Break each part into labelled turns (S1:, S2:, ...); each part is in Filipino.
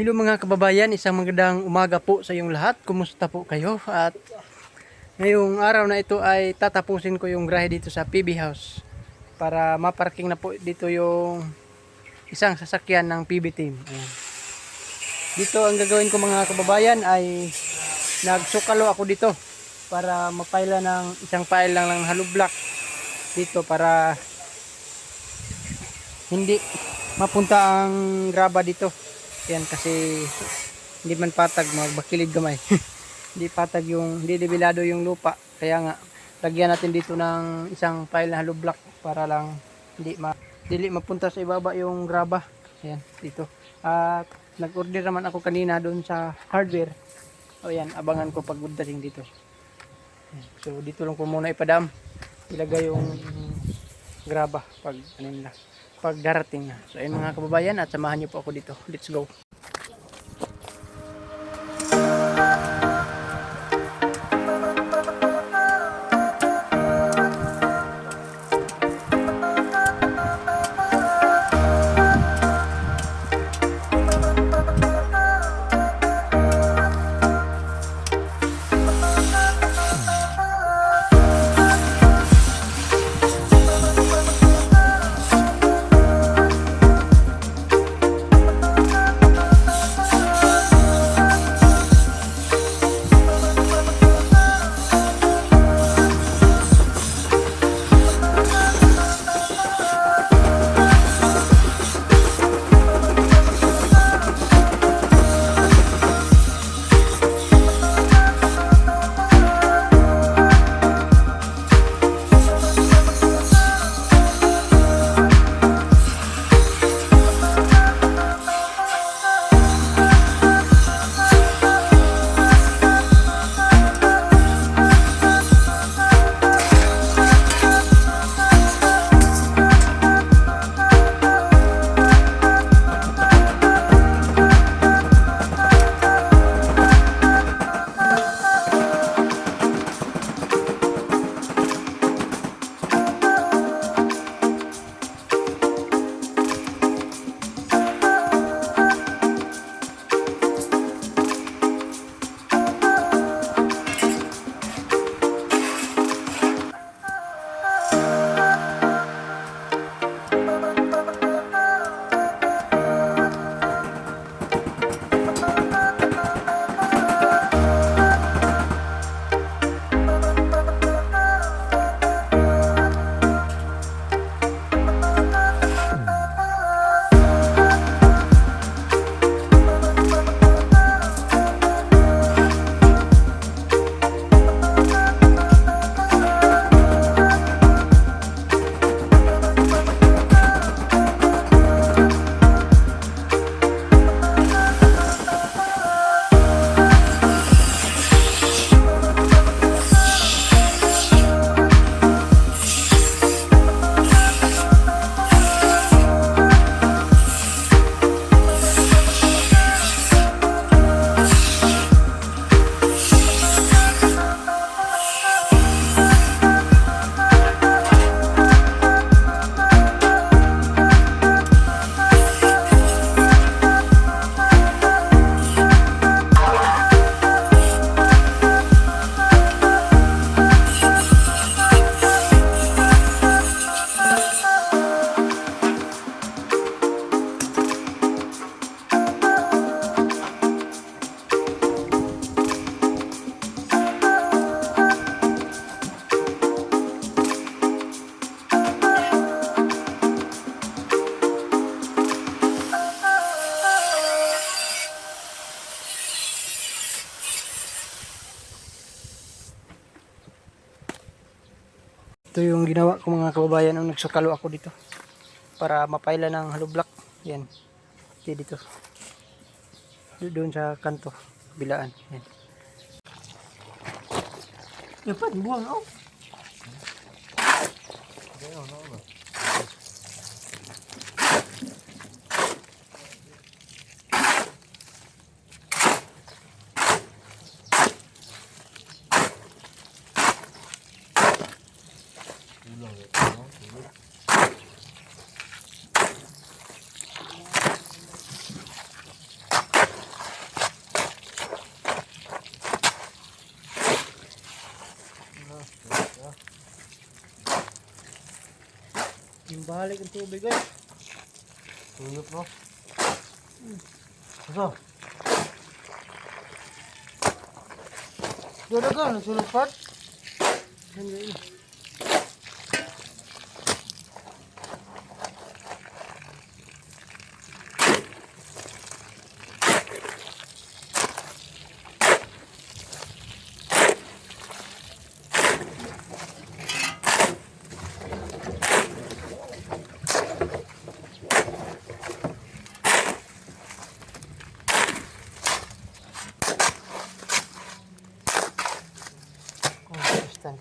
S1: Hello mga kababayan, isang magandang umaga po sa iyong lahat. Kumusta po kayo? At ngayong araw na ito ay tatapusin ko yung grahe dito sa PB House para maparking na po dito yung isang sasakyan ng PB team. Ayan. Dito ang gagawin ko mga kababayan ay nagsukalo ako dito para mapaila ng isang pile lang ng hollow block dito para hindi mapunta ang graba dito. Yan kasi hindi man patag, magbakilid gamay. Hindi patag yung, hindi debilado yung lupa. Kaya nga lagyan natin dito ng isang pile na hollow block para lang dili mapunta sa ibaba yung graba. Yan dito. At nag-order naman ako kanina doon sa hardware. O yan, abangan ko pagdating dito. Yan. So dito lang po muna ipadam. Ilagay yung graba pag pag darating na. So ayun mga kababayan, at samahan niyo po ako dito. Let's go. Ito yung ginawa ko mga kababayan nung nagsukalo ako dito para mapaila ng hollow block. Yan. Dito. Doon sa kanto, bilaan. Yan. Dapat buang oh. Balik ang tubig guys.
S2: Tulog no. Asa? Dada ka, nagsulog part?
S1: Hindi.
S2: Consistent.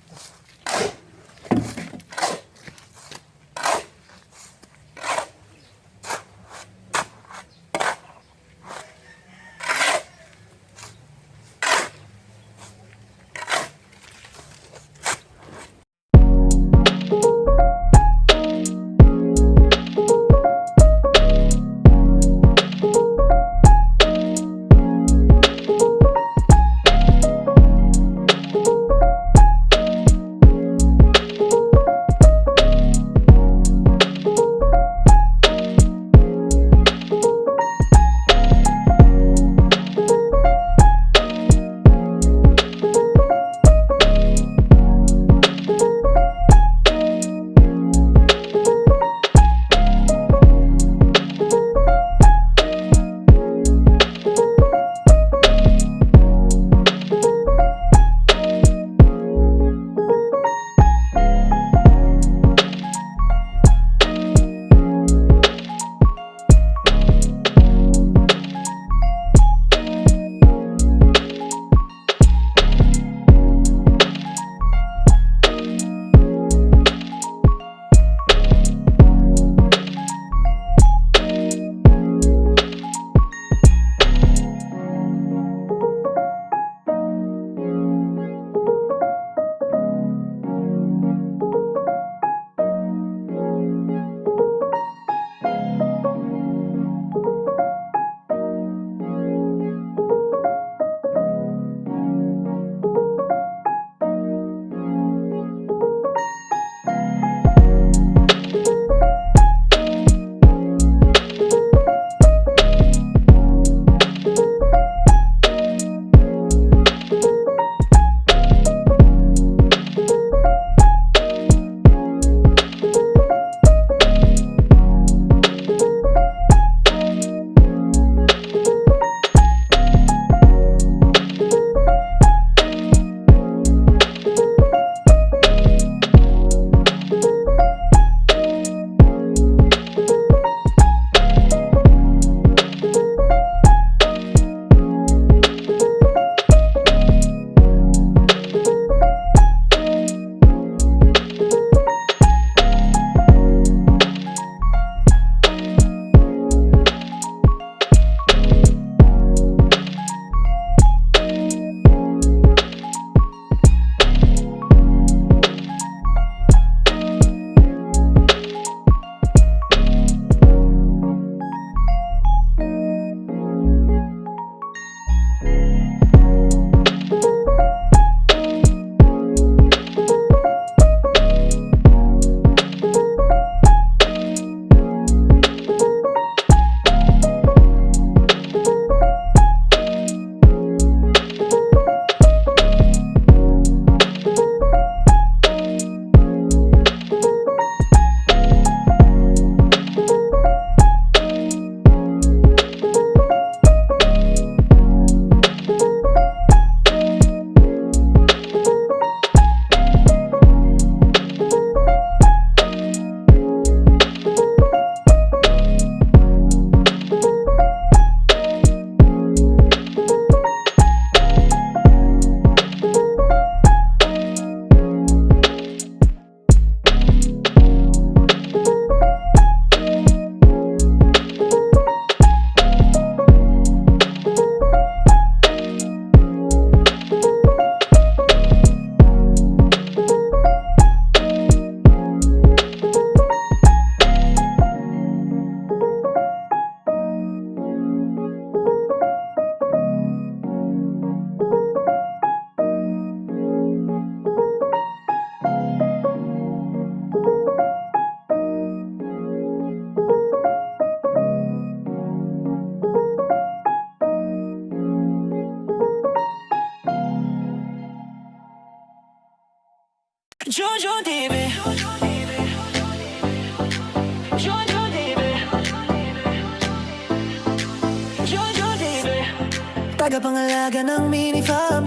S3: tagapangalaga ng mini farm.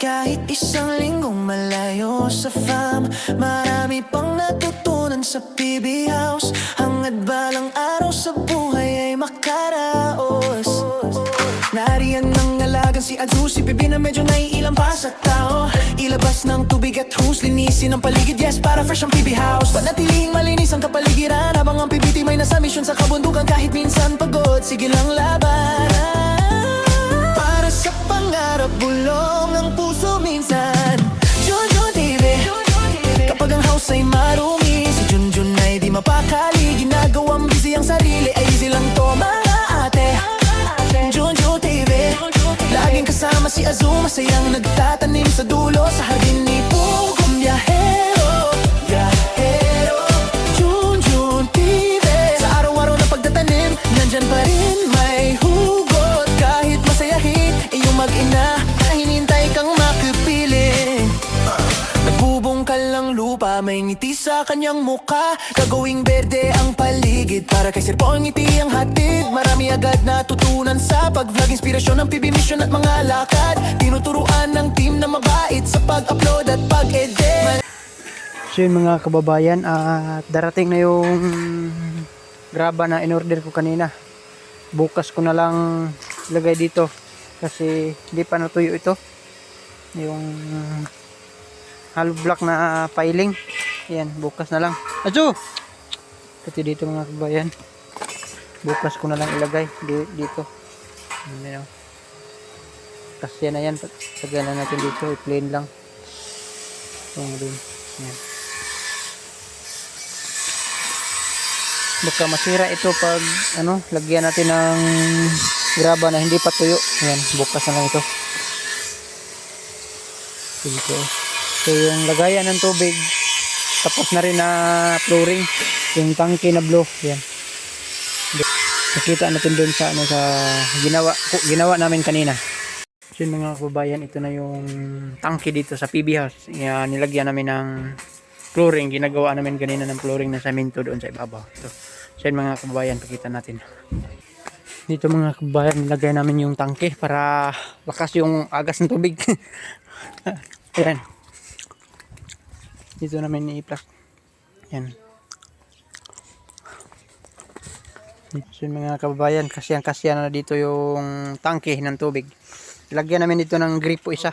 S3: Kahit isang linggong malayo sa farm, marami pang natutunan sa PB House. Hangad balang araw sa buhay ay makaraos. Nariyan ng alagang si Adu, si Pibi na medyo naiilang pa sa tao. Ilabas ng tubig at hose, linisin ang paligid, yes, para fresh ang PB House. Panatilihing malinis ang kapaligiran, habang ang PBT may nasa misyon sa kabundukan. Kahit minsan pagod, sige lang laban. Para sa pangarap, bulong ang puso minsan. Junjun TV, kapag ang house ay marumi, si Junjun ay di mapakali. Ginagawang busy ang sarili, ay easy lang to mga ate. Junjun TV, laging kasama si Azu, masayang nagtatanim sa dulo sa hardin ni Pugong Biyahero. Biyahero, Junjun TV, sa araw-araw na pagtatanim, nandyan pa rin may hugot. Kahit masayahin, iyong mag-ina na hinintay kang makapili. Nagbubungkal ang lupa, may ngiti sa kanyang muka. Gagawing berde ang paligid, para kay Sir Po ang ngiti ang hatid. Marami agad natutunan sa pag-vlog, inspirasyon ng PB Mission at mga lakad. Tinuturuan ng team na mabait sa pag-upload at pag-edit.
S1: So yun mga kababayan, at darating na yung graba na in-order ko kanina. Bukas ko na lang ilagay dito kasi hindi pa natuyo ito. Yung hollow block na piling. Yan, bukas na lang. Acho! Kasi dito mga kababayan, bukas ko na lang ilagay dito. Yan, kasi na yan, sagyan na natin dito, i-plain lang. Yung din. Yan. Baka masira ito pag lagyan natin ng graba na hindi pa tuyo. Yan, bukas na lang ito. Dito. So yung lagayan ng tubig, tapos na rin na flooring, yung tangke na blue. Yan. Nakita natin doon sa sa ginawa namin kanina. So yun mga kababayan, ito na yung tangke dito sa PB House. Yan, nilagyan namin ng flooring, ginagawa namin kanina ng flooring na semento doon sa ibabaw. So yun mga kababayan, pakita natin. Dito mga kababayan, nilagay namin yung tangke para lakas yung agas ng tubig. Ayan. Dito namin i-plug. Yan. So mga kababayan, kasya na dito yung tangke ng tubig. Lagyan namin dito ng gripo isa.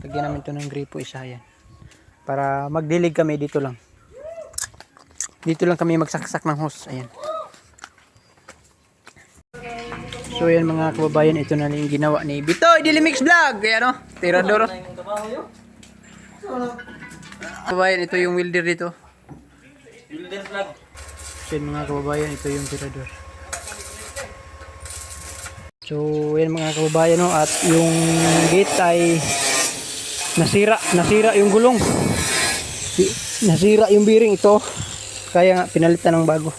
S1: Lagyan namin dito ng gripo isa. Yan. Para magdilig kami dito lang. Dito lang kami magsaksak ng hose. Ayan. So yan mga kababayan, ito na yung ginawa ni Bitoy Dilimix Vlog. Ayan o, tirador. Kababayan, ito yung welder dito. Welder Vlog. So yan mga kababayan, ito yung tirador. So yan mga kababayan o, at yung gate ay nasira yung gulong. Nasira yung bearing ito. Kaya nga pinalitan ng bago.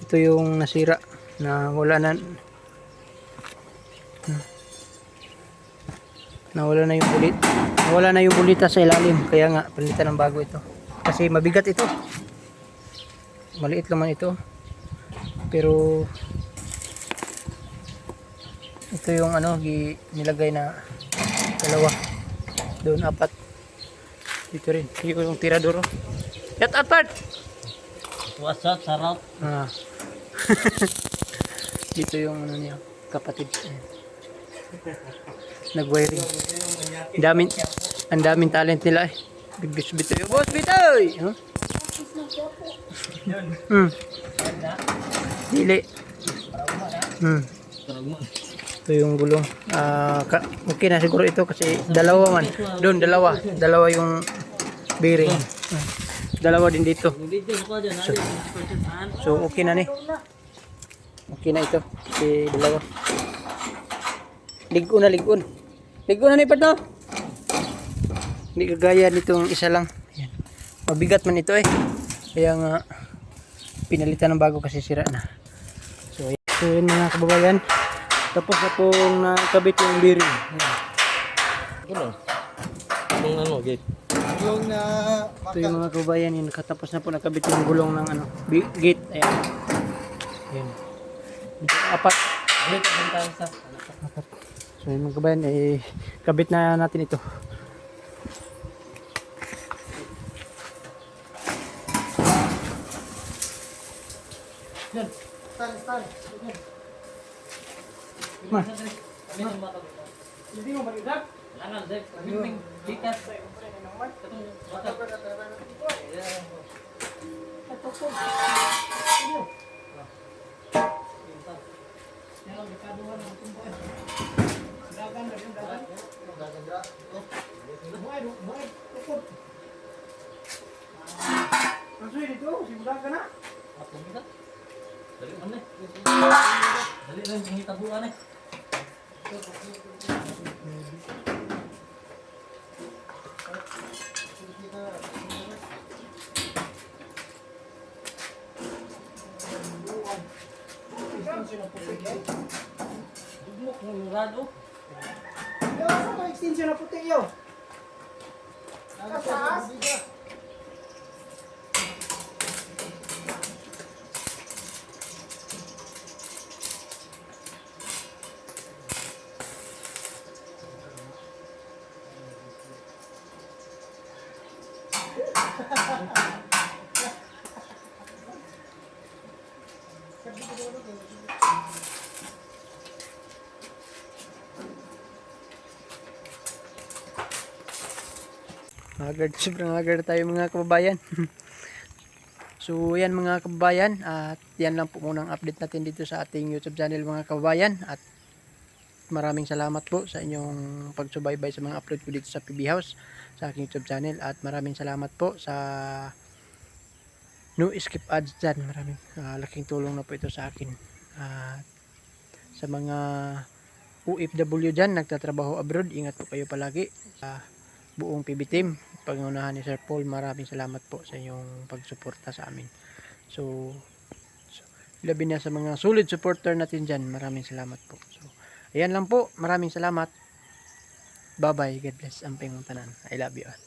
S1: Ito yung nasira na wala na nawala na yung bulit. Nawala na yung bulita sa ilalim. Kaya nga palitan ng bago ito. Kasi mabigat ito. Maliit naman ito. Pero ito yung nilagay na dalawa. Doon apat. Dito rin. Yung tirador. Yat apart.
S2: What's up, sarap?
S1: Dito yung niya, kapatid. Nag-wiring. Ang daming talent nila eh. Big Bitoy. Boss Bitoy! Huh? Dili. Ito yung gulong. Okay na siguro ito kasi dalawa man. Doon dalawa yung bearing. Dalawa din dito. So okay na ni. Okay na ito. Kasi dalawa. Ligon na ni Pato. Hindi kagaya nitong isa lang. Ayan. Mabigat man ito eh. Kaya nga pinalitan ng bago kasi sira na. So yun mga kababayan. Tapos na pong nakabit yung bearing.
S2: Ano? Anong gate? Yung
S1: Ito yung mga kababayan, yun, nakatapos na po nakabit yung gulong ng gate. Ayan. Ayan. Apat.
S2: Ulit ang bintana sa.
S1: Apat. So yun mga kabayan, kabit na natin ito.
S2: Yan.
S1: Ma.
S2: Kami ng bata dito.
S1: Hindi mo mag-idap?
S2: Kailangan, Dek. Kaming likas. Katong bata. Ayan. Ako bisa. Dali man eh. Dali lang yung hitabuan eh. Dugmok ng murado.
S1: Extension na puti yo. Haggard, sobrang haggard tayo mga kababayan. So yan mga kababayan, at yan lang po muna ang update natin dito sa ating YouTube channel mga kababayan. At maraming salamat po sa inyong pagsubaybay sa mga upload ko dito sa PB House, sa aking YouTube channel. At maraming salamat po sa no skip ads dyan. Maraming laking tulong na po ito sa akin. At sa mga OFW dyan, nagtatrabaho abroad, ingat po kayo palagi. Buong PB team, pangunahan ni Sir Paul, maraming salamat po sa inyong pagsuporta sa amin. So labi na sa mga solid supporter natin dyan, maraming salamat po. So ayan lang po, maraming salamat. Bye bye, God bless, amping tanan. I love you all.